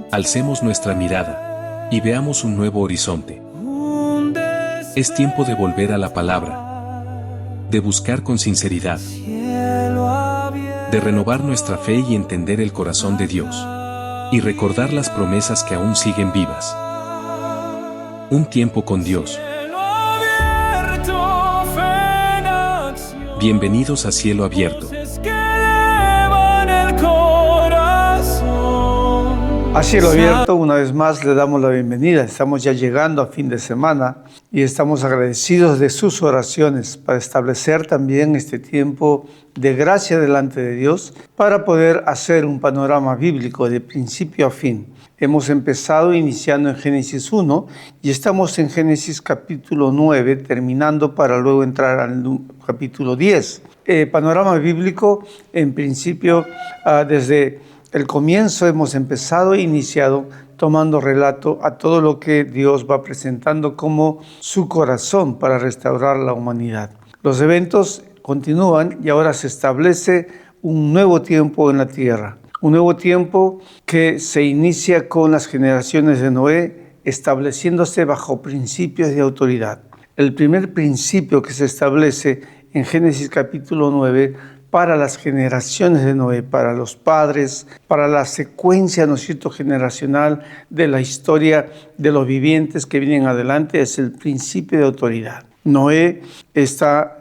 Alcemos nuestra mirada y veamos un nuevo horizonte. Es tiempo de volver a la palabra, de buscar con sinceridad, de renovar nuestra fe y entender el corazón de Dios, y recordar las promesas que aún siguen vivas. Un tiempo con Dios. Bienvenidos a Cielo Abierto. A Cielo Abierto, una vez más le damos la bienvenida. Estamos ya llegando a fin de semana y estamos agradecidos de sus oraciones para establecer también este tiempo de gracia delante de Dios para poder hacer un panorama bíblico de principio a fin. Hemos empezado iniciando en Génesis 1 y estamos en Génesis capítulo 9, terminando para luego entrar al capítulo 10. Panorama bíblico, en principio, desde el comienzo hemos empezado e iniciado tomando relato a todo lo que Dios va presentando como su corazón para restaurar la humanidad. Los eventos continúan y ahora se establece un nuevo tiempo en la tierra. Un nuevo tiempo que se inicia con las generaciones de Noé, estableciéndose bajo principios de autoridad. El primer principio que se establece en Génesis capítulo 9 para las generaciones de Noé, para los padres, para la secuencia, ¿no es cierto?, generacional de la historia de los vivientes que vienen adelante, es el principio de autoridad. Noé está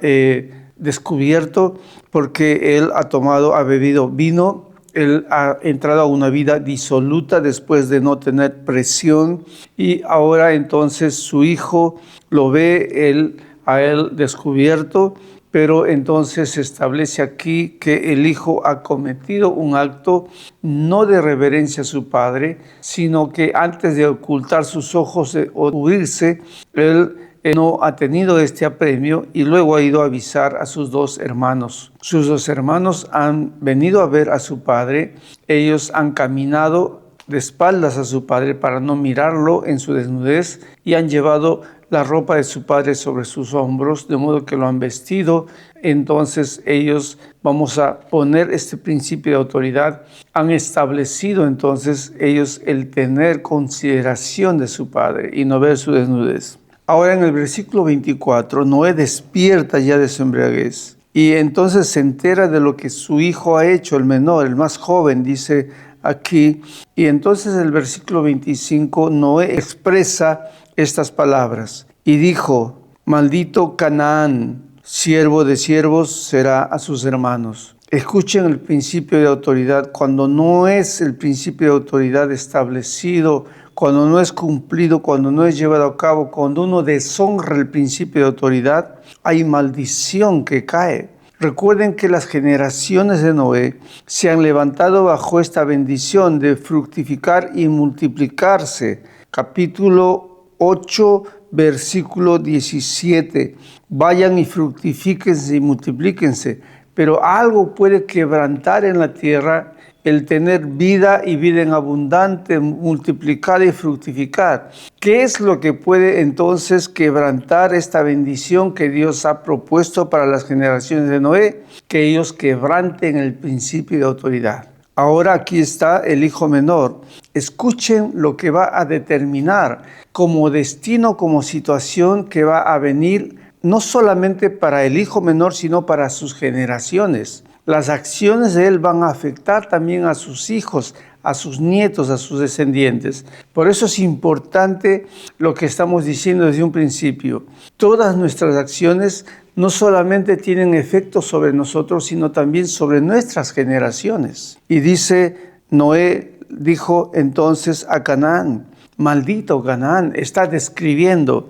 descubierto porque él ha bebido vino, él ha entrado a una vida disoluta después de no tener presión y ahora entonces su hijo lo ve a él descubierto. Pero entonces se establece aquí que el hijo ha cometido un acto no de reverencia a su padre, sino que antes de ocultar sus ojos o huirse, él no ha tenido este apremio y luego ha ido a avisar a sus dos hermanos. Sus dos hermanos han venido a ver a su padre, ellos han caminado de espaldas a su padre para no mirarlo en su desnudez y han llevado la ropa de su padre sobre sus hombros, de modo que lo han vestido. Entonces ellos, vamos a poner este principio de autoridad, han establecido entonces ellos el tener consideración de su padre y no ver su desnudez. Ahora en el versículo 24, Noé despierta ya de su embriaguez y entonces se entera de lo que su hijo ha hecho, el menor, el más joven, dice aquí. Y entonces el versículo 25, Noé expresa estas palabras y dijo: maldito Canaán, siervo de siervos será a sus hermanos. Escuchen el principio de autoridad. Cuando no es el principio de autoridad establecido, cuando no es cumplido, cuando no es llevado a cabo, cuando uno deshonra el principio de autoridad, hay maldición que cae. Recuerden que las generaciones de Noé se han levantado bajo esta bendición de fructificar y multiplicarse. Capítulo 8, versículo 17. Vayan y fructifíquense y multiplíquense. Pero algo puede quebrantar en la tierra el tener vida y vida en abundante, multiplicar y fructificar. ¿Qué es lo que puede entonces quebrantar esta bendición que Dios ha propuesto para las generaciones de Noé? Que ellos quebranten el principio de autoridad. Ahora aquí está el hijo menor. Escuchen lo que va a determinar como destino, como situación que va a venir no solamente para el hijo menor, sino para sus generaciones. Las acciones de él van a afectar también a sus hijos, a sus nietos, a sus descendientes. Por eso es importante lo que estamos diciendo desde un principio. Todas nuestras acciones no solamente tienen efecto sobre nosotros, sino también sobre nuestras generaciones. Y dice, Noé dijo entonces a Canaán: maldito Canaán. Está describiendo.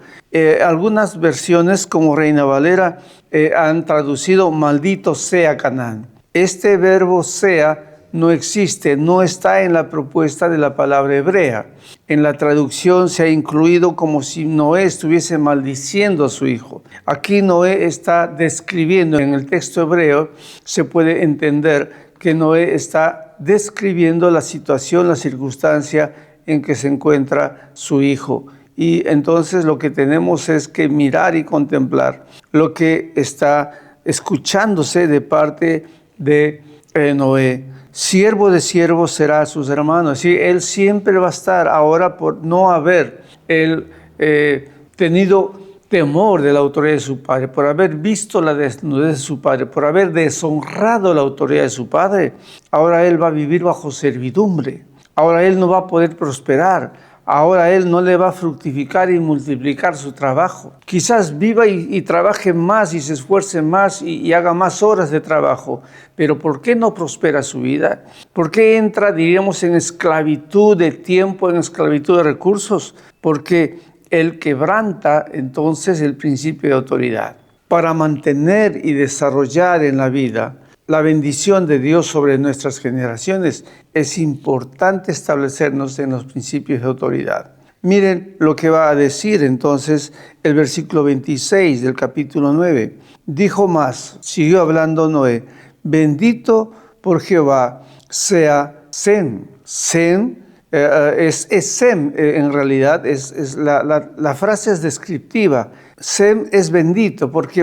Algunas versiones, como Reina Valera, han traducido maldito sea Canaán. Este verbo sea no existe, no está en la propuesta de la palabra hebrea. En la traducción se ha incluido como si Noé estuviese maldiciendo a su hijo. Aquí Noé está describiendo, en el texto hebreo se puede entender que Noé está describiendo la situación, la circunstancia en que se encuentra su hijo. Y entonces lo que tenemos es que mirar y contemplar lo que está escuchándose de parte de Noé. siervo de siervos será a sus hermanos. Sí, él siempre va a estar, ahora por no haber él tenido temor de la autoridad de su padre, por haber visto la desnudez de su padre, por haber deshonrado la autoridad de su padre, ahora él va a vivir bajo servidumbre. Ahora él no va a poder prosperar. Ahora él no le va a fructificar y multiplicar su trabajo. Quizás viva y trabaje más y se esfuerce más y haga más horas de trabajo. Pero ¿por qué no prospera su vida? ¿Por qué entra, diríamos, en esclavitud de tiempo, en esclavitud de recursos? Porque él quebranta entonces el principio de autoridad. Para mantener y desarrollar en la vida la bendición de Dios sobre nuestras generaciones, es importante establecernos en los principios de autoridad. Miren lo que va a decir entonces el versículo 26 del capítulo 9. Dijo más, siguió hablando Noé, bendito por Jehová sea Sem. Sem es Sem, en realidad, la frase es descriptiva. Sem es bendito porque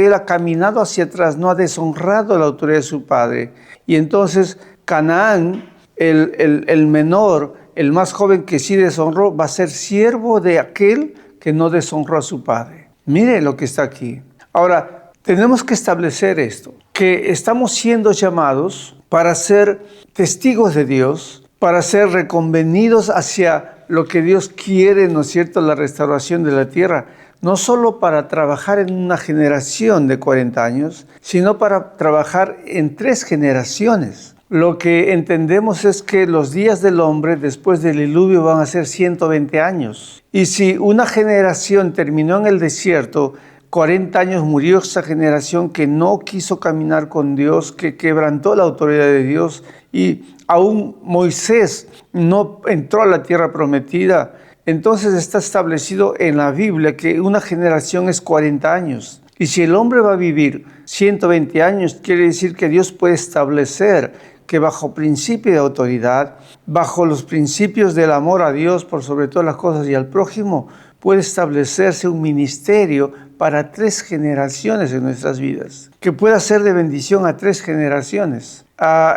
él ha caminado hacia atrás, no ha deshonrado la autoridad de su padre. Y entonces Canaán, el menor, el más joven que sí deshonró, va a ser siervo de aquel que no deshonró a su padre. Mire lo que está aquí. Ahora, tenemos que establecer esto, que estamos siendo llamados para ser testigos de Dios, para ser reconvenidos hacia lo que Dios quiere, ¿no es cierto?, la restauración de la tierra. No solo para trabajar en una generación de 40 años, sino para trabajar en 3 generaciones. Lo que entendemos es que los días del hombre después del diluvio van a ser 120 años. Y si una generación terminó en el desierto, 40 años murió esa generación que no quiso caminar con Dios, que quebrantó la autoridad de Dios, y aún Moisés no entró a la tierra prometida. Entonces está establecido en la Biblia que una generación es 40 años. Y si el hombre va a vivir 120 años, quiere decir que Dios puede establecer que bajo principio de autoridad, bajo los principios del amor a Dios por sobre todas las cosas y al prójimo, puede establecerse un ministerio para 3 generaciones en nuestras vidas, que pueda ser de bendición a 3 generaciones.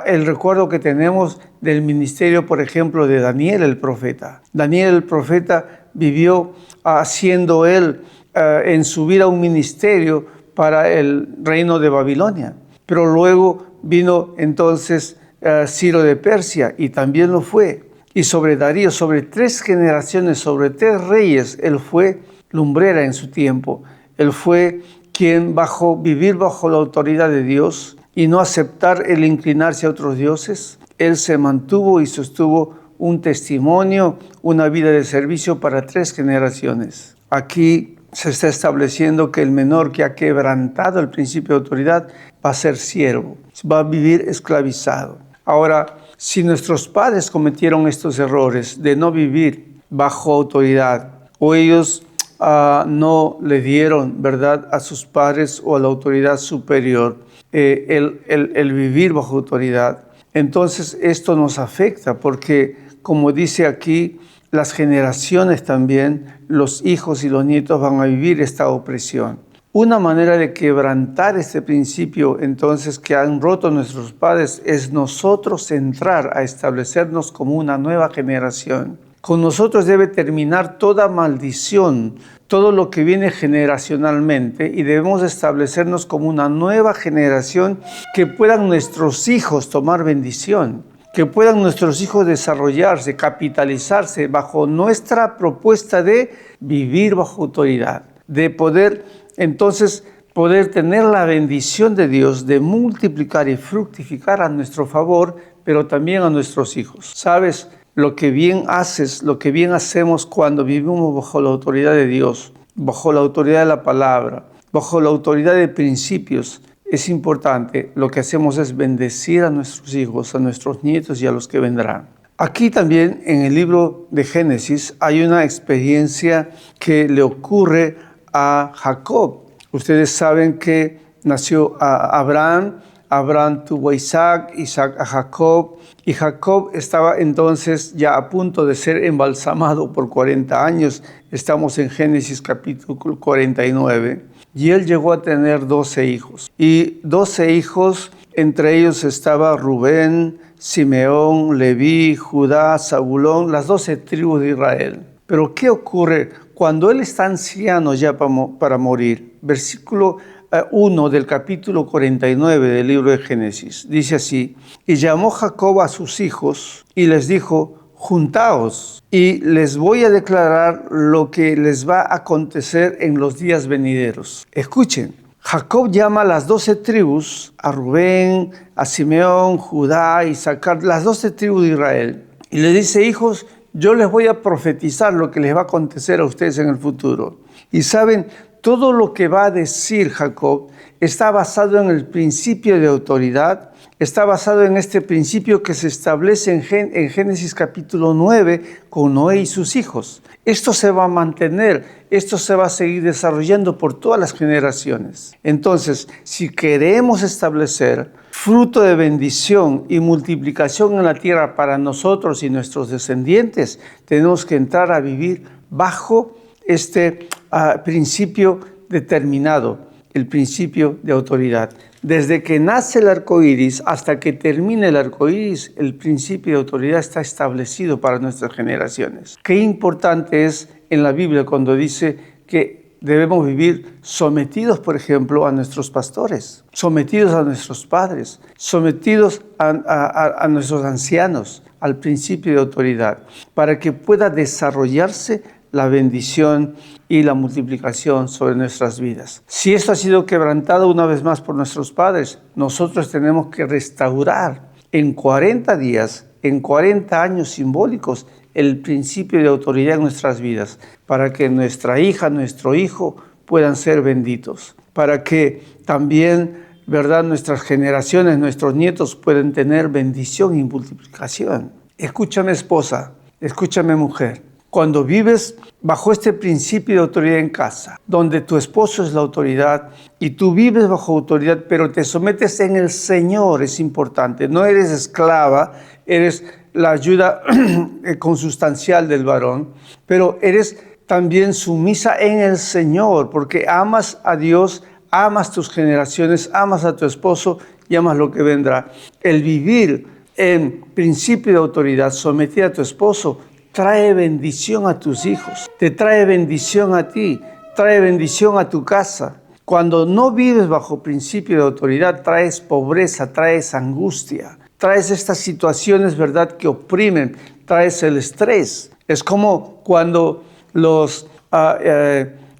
El recuerdo que tenemos del ministerio, por ejemplo, de Daniel el profeta. Daniel el profeta vivió haciendo él en su vida un ministerio para el reino de Babilonia. Pero luego vino entonces Ciro de Persia y también lo fue. Y sobre Darío, sobre 3 generaciones, sobre 3 reyes, él fue lumbrera en su tiempo. Él fue quien vivir bajo la autoridad de Dios y no aceptar el inclinarse a otros dioses, él se mantuvo y sostuvo un testimonio, una vida de servicio para 3 generaciones. Aquí se está estableciendo que el menor que ha quebrantado el principio de autoridad va a ser siervo, va a vivir esclavizado. Ahora, si nuestros padres cometieron estos errores de no vivir bajo autoridad, o ellos no le dieron, ¿verdad?, a sus padres o a la autoridad superior, el vivir bajo autoridad, entonces esto nos afecta porque, como dice aquí, las generaciones también, los hijos y los nietos van a vivir esta opresión. Una manera de quebrantar este principio, entonces, que han roto nuestros padres, es nosotros entrar a establecernos como una nueva generación. Con nosotros debe terminar toda maldición, todo lo que viene generacionalmente, y debemos establecernos como una nueva generación que puedan nuestros hijos tomar bendición, que puedan nuestros hijos desarrollarse, capitalizarse bajo nuestra propuesta de vivir bajo autoridad, de poder tener la bendición de Dios, de multiplicar y fructificar a nuestro favor, pero también a nuestros hijos. ¿Sabes? Lo que bien haces, lo que bien hacemos cuando vivimos bajo la autoridad de Dios, bajo la autoridad de la palabra, bajo la autoridad de principios, es importante. Lo que hacemos es bendecir a nuestros hijos, a nuestros nietos y a los que vendrán. Aquí también en el libro de Génesis hay una experiencia que le ocurre a Jacob. Ustedes saben que nació Abraham tuvo a Isaac a Jacob, y Jacob estaba entonces ya a punto de ser embalsamado por 40 años. Estamos en Génesis capítulo 49. Y él llegó a tener 12 hijos. Y 12 hijos, entre ellos estaba Rubén, Simeón, Leví, Judá, Zabulón, las 12 tribus de Israel. Pero ¿qué ocurre cuando él está anciano ya para morir? Versículo 1 del capítulo 49 del libro de Génesis. Dice así: y llamó Jacob a sus hijos y les dijo: juntaos, y les voy a declarar lo que les va a acontecer en los días venideros. Escuchen, Jacob llama a las 12 tribus, a Rubén, a Simeón, Judá, Isaacar, las 12 tribus de Israel, y les dice: hijos, yo les voy a profetizar lo que les va a acontecer a ustedes en el futuro. Y saben, todo lo que va a decir Jacob está basado en el principio de autoridad, está basado en este principio que se establece en Génesis capítulo 9 con Noé y sus hijos. Esto se va a mantener, esto se va a seguir desarrollando por todas las generaciones. Entonces, si queremos establecer fruto de bendición y multiplicación en la tierra para nosotros y nuestros descendientes, tenemos que entrar a vivir bajo este principio determinado, el principio de autoridad. Desde que nace el arco iris hasta que termine el arco iris, el principio de autoridad está establecido para nuestras generaciones. Qué importante es en la Biblia cuando dice que debemos vivir sometidos, por ejemplo, a nuestros pastores, sometidos a nuestros padres, sometidos a nuestros ancianos, al principio de autoridad, para que pueda desarrollarse la bendición y la multiplicación sobre nuestras vidas. Si esto ha sido quebrantado una vez más por nuestros padres, nosotros tenemos que restaurar en 40 días, en 40 años simbólicos, el principio de autoridad en nuestras vidas, para que nuestra hija, nuestro hijo puedan ser benditos, para que también, ¿verdad?, nuestras generaciones, nuestros nietos puedan tener bendición y multiplicación. Escúchame, esposa, escúchame, mujer. Cuando vives bajo este principio de autoridad en casa, donde tu esposo es la autoridad y tú vives bajo autoridad, pero te sometes en el Señor, es importante. No eres esclava, eres la ayuda consustancial del varón, pero eres también sumisa en el Señor, porque amas a Dios, amas tus generaciones, amas a tu esposo y amas lo que vendrá. El vivir en principio de autoridad, sometida a tu esposo, trae bendición a tus hijos, te trae bendición a ti, trae bendición a tu casa. Cuando no vives bajo principio de autoridad, traes pobreza, traes angustia, traes estas situaciones, ¿verdad?, que oprimen, traes el estrés. Es como cuando los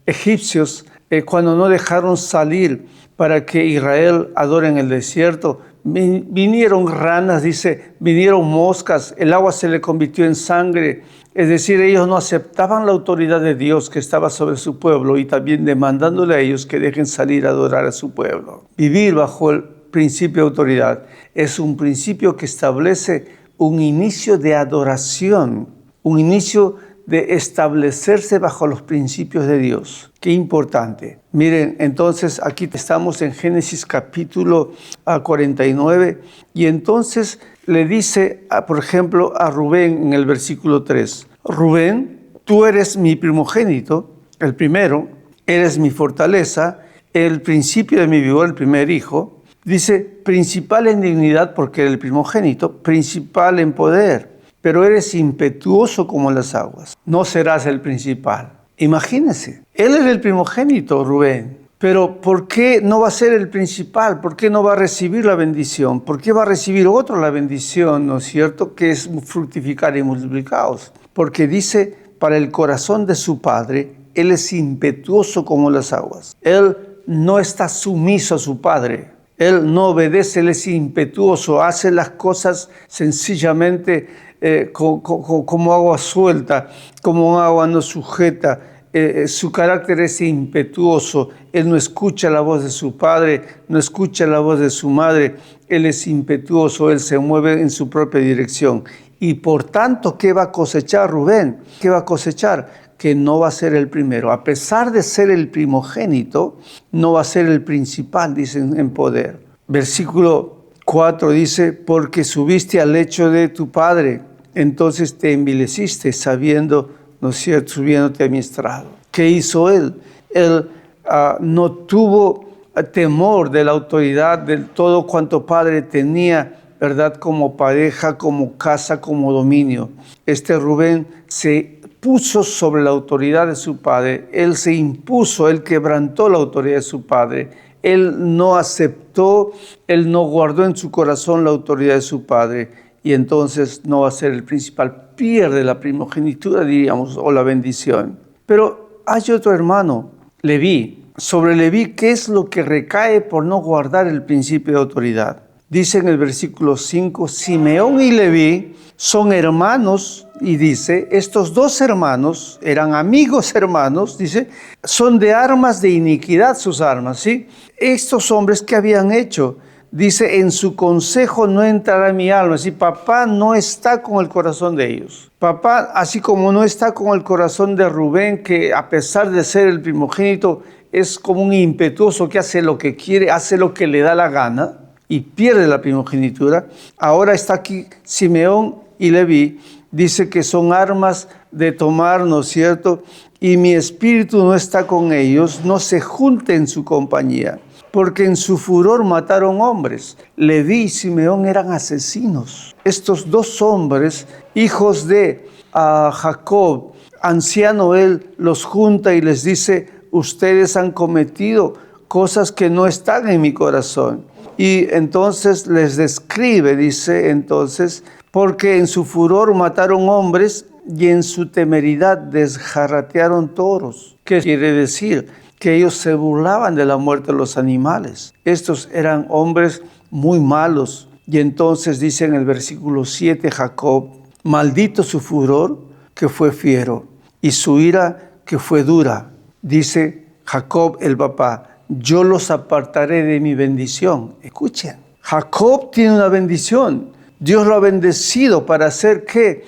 egipcios, cuando no dejaron salir para que Israel adore en el desierto, vinieron ranas, dice, vinieron moscas, el agua se le convirtió en sangre. Es decir, ellos no aceptaban la autoridad de Dios que estaba sobre su pueblo y también demandándole a ellos que dejen salir a adorar a su pueblo. Vivir bajo el principio de autoridad es un principio que establece un inicio de adoración, un inicio de establecerse bajo los principios de Dios. Qué importante. Miren, entonces aquí estamos en Génesis capítulo 49 y entonces le dice, por ejemplo, a Rubén en el versículo 3, Rubén, tú eres mi primogénito, el primero, eres mi fortaleza, el principio de mi vigor, el primer hijo. Dice, principal en dignidad porque eres el primogénito, principal en poder, pero eres impetuoso como las aguas. No serás el principal. Imagínense, él es el primogénito, Rubén, pero ¿por qué no va a ser el principal? ¿Por qué no va a recibir la bendición? ¿Por qué va a recibir otro la bendición, no es cierto? Que es fructificar y multiplicaos. Porque dice, para el corazón de su padre, él es impetuoso como las aguas. Él no está sumiso a su padre. Él no obedece, él es impetuoso, hace las cosas sencillamente como agua suelta, como agua no sujeta. Su carácter es impetuoso, él no escucha la voz de su padre, no escucha la voz de su madre, él es impetuoso, él se mueve en su propia dirección. Y por tanto, ¿qué va a cosechar Rubén? ¿Qué va a cosechar? Que no va a ser el primero. A pesar de ser el primogénito, no va a ser el principal, dicen, en poder. Versículo 4 dice, porque subiste al lecho de tu padre, entonces te envileciste sabiendo, ¿no es cierto?, subiéndote a mi estrado. ¿Qué hizo él? Él no tuvo temor de la autoridad, de todo cuanto padre tenía ¿verdad? Como pareja, como casa, como dominio. Este Rubén se puso sobre la autoridad de su padre, él se impuso, él quebrantó la autoridad de su padre, él no aceptó, él no guardó en su corazón la autoridad de su padre, y entonces no va a ser el principal, pierde la primogenitura, diríamos, o la bendición. Pero hay otro hermano, Leví. Sobre Leví, ¿qué es lo que recae por no guardar el principio de autoridad? Dice en el versículo 5, Simeón y Leví son hermanos, y dice, estos dos hermanos eran amigos hermanos, dice, son de armas de iniquidad sus armas, ¿sí? Estos hombres, ¿qué habían hecho? Dice, en su consejo no entrará mi alma. Así, papá no está con el corazón de ellos. Papá, así como no está con el corazón de Rubén, que a pesar de ser el primogénito, es como un impetuoso que hace lo que quiere, hace lo que le da la gana y pierde la primogenitura. Ahora está aquí Simeón y Leví, dice que son armas de tomar, ¿no es cierto? Y mi espíritu no está con ellos, no se junte en su compañía, porque en su furor mataron hombres. Leví y Simeón eran asesinos. Estos dos hombres, hijos de Jacob, anciano él, los junta y les dice, ustedes han cometido cosas que no están en mi corazón. Y entonces les describe, dice entonces, porque en su furor mataron hombres y en su temeridad desjarratearon toros. ¿Qué quiere decir? Que ellos se burlaban de la muerte de los animales. Estos eran hombres muy malos. Y entonces dice en el versículo 7 Jacob, maldito su furor que fue fiero y su ira que fue dura. Dice Jacob el papá, yo los apartaré de mi bendición. Escuchen, Jacob tiene una bendición. Dios lo ha bendecido para hacer que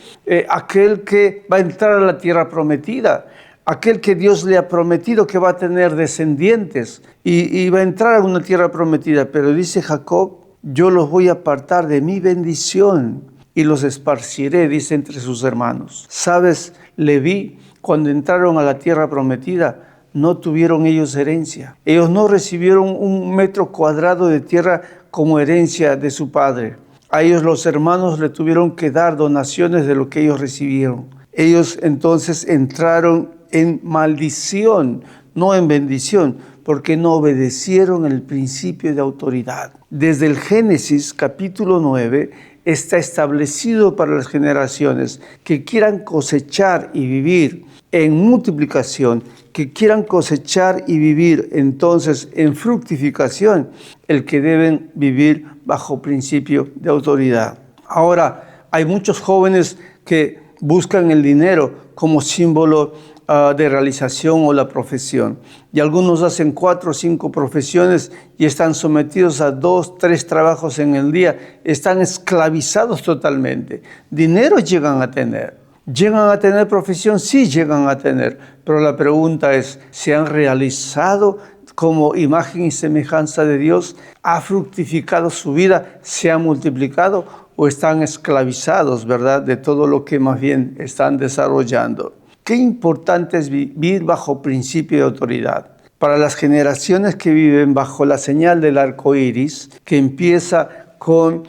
aquel que va a entrar a la tierra prometida, aquel que Dios le ha prometido que va a tener descendientes y va a entrar a una tierra prometida. Pero dice Jacob, yo los voy a apartar de mi bendición y los esparciré, dice, entre sus hermanos. ¿Sabes? Leví, cuando entraron a la tierra prometida, no tuvieron ellos herencia. Ellos no recibieron 1 metro cuadrado de tierra como herencia de su padre. A ellos los hermanos le tuvieron que dar donaciones de lo que ellos recibieron. Ellos entonces entraron en maldición, no en bendición, porque no obedecieron el principio de autoridad. Desde el Génesis capítulo 9 está establecido para las generaciones que quieran cosechar y vivir en multiplicación, que quieran cosechar y vivir entonces en fructificación, el que deben vivir bajo principio de autoridad. Ahora, hay muchos jóvenes que buscan el dinero como símbolo de realización o la profesión. Y algunos hacen 4 o 5 profesiones y están sometidos a 2, 3 trabajos en el día. Están esclavizados totalmente. Dinero llegan a tener. ¿Llegan a tener profesión? Sí, llegan a tener. Pero la pregunta es, ¿se han realizado como imagen y semejanza de Dios? ¿Ha fructificado su vida? ¿Se ha multiplicado? ¿O están esclavizados, verdad, de todo lo que más bien están desarrollando? Qué importante es vivir bajo principio de autoridad. Para las generaciones que viven bajo la señal del arco iris, que empieza con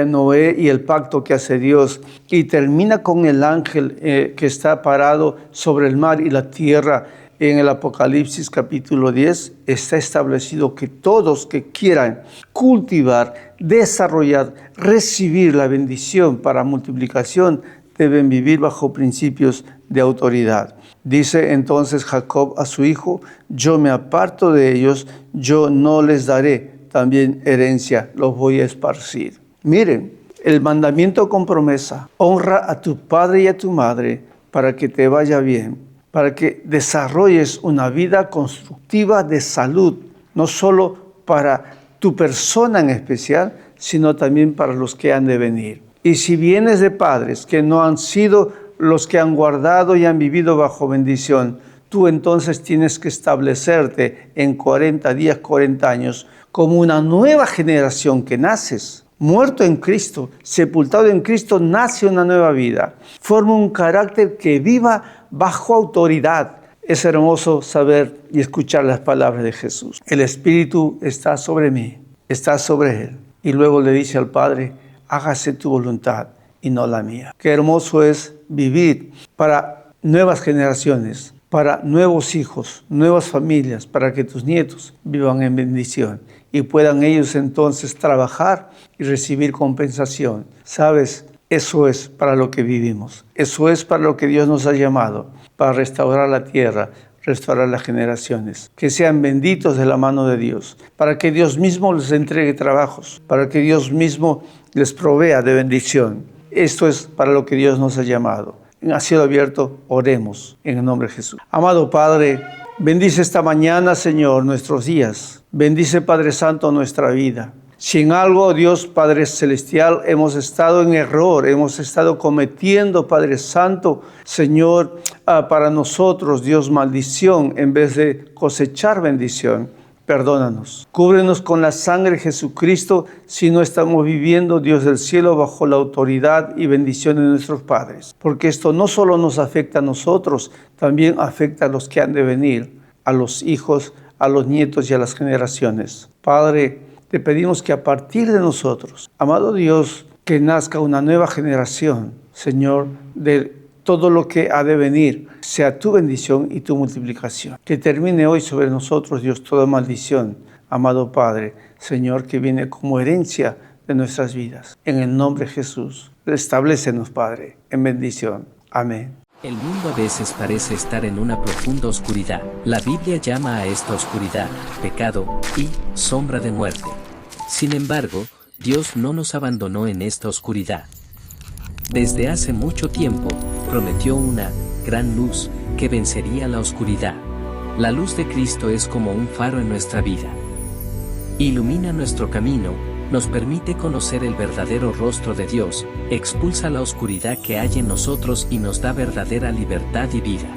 Noé y el pacto que hace Dios y termina con el ángel que está parado sobre el mar y la tierra en el Apocalipsis capítulo 10, está establecido que todos que quieran cultivar, desarrollar, recibir la bendición para multiplicación, deben vivir bajo principios de autoridad. Dice entonces Jacob a su hijo, yo me aparto de ellos, yo no les daré también herencia, los voy a esparcir. Miren, el mandamiento con promesa, honra a tu padre y a tu madre para que te vaya bien, para que desarrolles una vida constructiva de salud, no solo para tu persona en especial, sino también para los que han de venir. Y si vienes de padres que no han sido los que han guardado y han vivido bajo bendición, tú entonces tienes que establecerte en 40 días, 40 años, como una nueva generación que naces. Muerto en Cristo, sepultado en Cristo, nace una nueva vida. Forma un carácter que viva bajo autoridad. Es hermoso saber y escuchar las palabras de Jesús. El Espíritu está sobre mí, está sobre él. Y luego le dice al Padre, hágase tu voluntad y no la mía. Qué hermoso es vivir para nuevas generaciones, para nuevos hijos, nuevas familias, para que tus nietos vivan en bendición y puedan ellos entonces trabajar y recibir compensación. ¿Sabes? Eso es para lo que vivimos. Eso es para lo que Dios nos ha llamado, para restaurar la tierra, restaurar las generaciones. Que sean benditos de la mano de Dios, para que Dios mismo les entregue trabajos, para que Dios mismo les provea de bendición. Esto es para lo que Dios nos ha llamado. En cielo abierto, oremos en el nombre de Jesús. Amado Padre, bendice esta mañana, Señor, nuestros días. Bendice, Padre Santo, nuestra vida. Si en algo, Dios Padre Celestial, hemos estado en error, hemos estado cometiendo, Padre Santo, Señor, para nosotros, Dios, maldición, en vez de cosechar bendición, perdónanos. Cúbrenos con la sangre de Jesucristo si no estamos viviendo, Dios del cielo, bajo la autoridad y bendición de nuestros padres. Porque esto no solo nos afecta a nosotros, también afecta a los que han de venir, a los hijos, a los nietos y a las generaciones. Padre, te pedimos que a partir de nosotros, amado Dios, que nazca una nueva generación, Señor, de todo lo que ha de venir, sea tu bendición y tu multiplicación. Que termine hoy sobre nosotros, Dios, toda maldición, amado Padre, Señor, que viene como herencia de nuestras vidas. En el nombre de Jesús, restablécenos, Padre, en bendición. Amén. El mundo a veces parece estar en una profunda oscuridad. La Biblia llama a esta oscuridad pecado y sombra de muerte. Sin embargo, Dios no nos abandonó en esta oscuridad. Desde hace mucho tiempo, prometió una gran luz que vencería la oscuridad. La luz de Cristo es como un faro en nuestra vida. Ilumina nuestro camino, nos permite conocer el verdadero rostro de Dios, expulsa la oscuridad que hay en nosotros y nos da verdadera libertad y vida.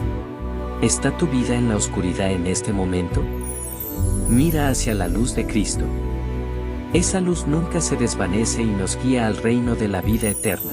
¿Está tu vida en la oscuridad en este momento? Mira hacia la luz de Cristo. Esa luz nunca se desvanece y nos guía al reino de la vida eterna.